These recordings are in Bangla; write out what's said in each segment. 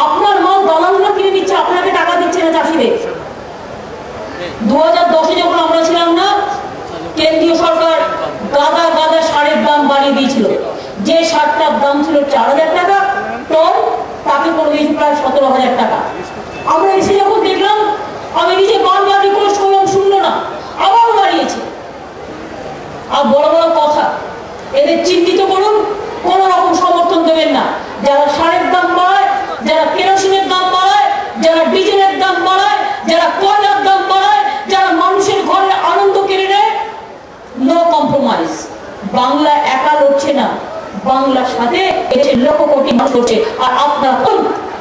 আপনার মাল দালালরা কিনে নিচ্ছে, আপনাকে টাকা দিচ্ছে না চাষিদের। 2010-এ যখন আমরা ছিলাম না, কেন্দ্রীয় সরকার গাদা গাদা সারের দাম বাড়িয়ে দিয়েছিল। যে সারটার দাম ছিল 4000 টাকা টন, তাকে করে দিয়েছে প্রায় 17,000 টাকা। আমরা এসে যখন দেখলাম, আমি নিজে বারবার রিকোয়েস্ট করলাম, শুনলো না, আবার বাড়িয়েছে। আর বড় বড় কথা, এদের চিহ্নিত করুন, কোন রকম সমর্থন দেবেন না। যারা সারের দাম বাড়ায়, যারা কেরোসিনের দাম বাড়ায়, যারা ডিজেলের দাম বাড়ায়, যারা কয়লার দাম বাড়ায়, যারা মানুষের ঘরে আনন্দ কেড়ে নেয়, নো কম্প্রোমাইজ। বাংলা একা লড়ছে না, বাংলার সাথে এসে লক্ষ কোটি মানুষ করছে। আর আপনার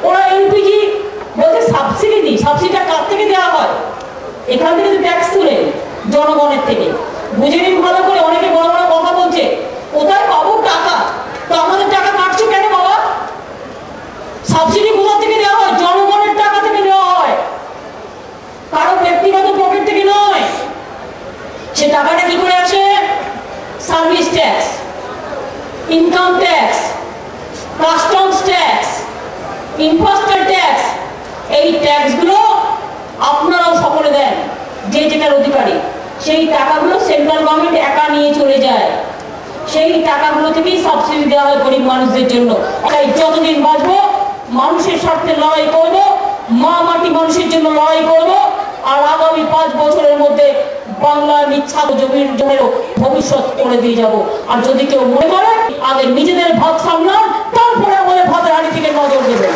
ওরা এলপিজি বলতে সাবসিডি দিই, সাবসিডিটা কার থেকে দেওয়া হয়? এখান থেকে তো ট্যাক্স তুলে জনগণের থেকে। বুঝে নিন ভালো করে, অনেকে বড় বড় কথা বলছে, কোথায় পাবো টাকা? তো আমাদের টাকা কাটছো কেন বাবা? সাবসিডি কোথা থেকে দেওয়া হয়? জনগণের টাকা থেকে দেওয়া হয়, কারো ব্যক্তিগত পকেট থেকে নয়। সে টাকাটা কি করে আসে? Service tax, income tax, customs tax, infrastructure tax. এই ট্যাক্সগুলো আপনারাও সকলে দেন, যে যেটার অধিকারী। সেই টাকাগুলো সেন্ট্রাল গভর্নমেন্ট একা নিয়ে চলে যায়। সেই টাকাগুলো থেকেই সাবসিডি দেওয়া হয় গরিব মানুষদের জন্য। তাই যতদিন বাঁচবো মানুষের স্বার্থে লড়াই করব, মা মাটি মানুষের জন্য লড়াই করব। আর আগামী 5 বছরের মধ্যে বাংলার মিথ্যা জমির ভবিষ্যৎ করে দিয়ে যাব। আর যদি কেউ মনে করে আগে নিজেদের ভাত সামলান, তারপরে আমাদের ভাতের হাঁড়ি থেকে নজর দেবেন।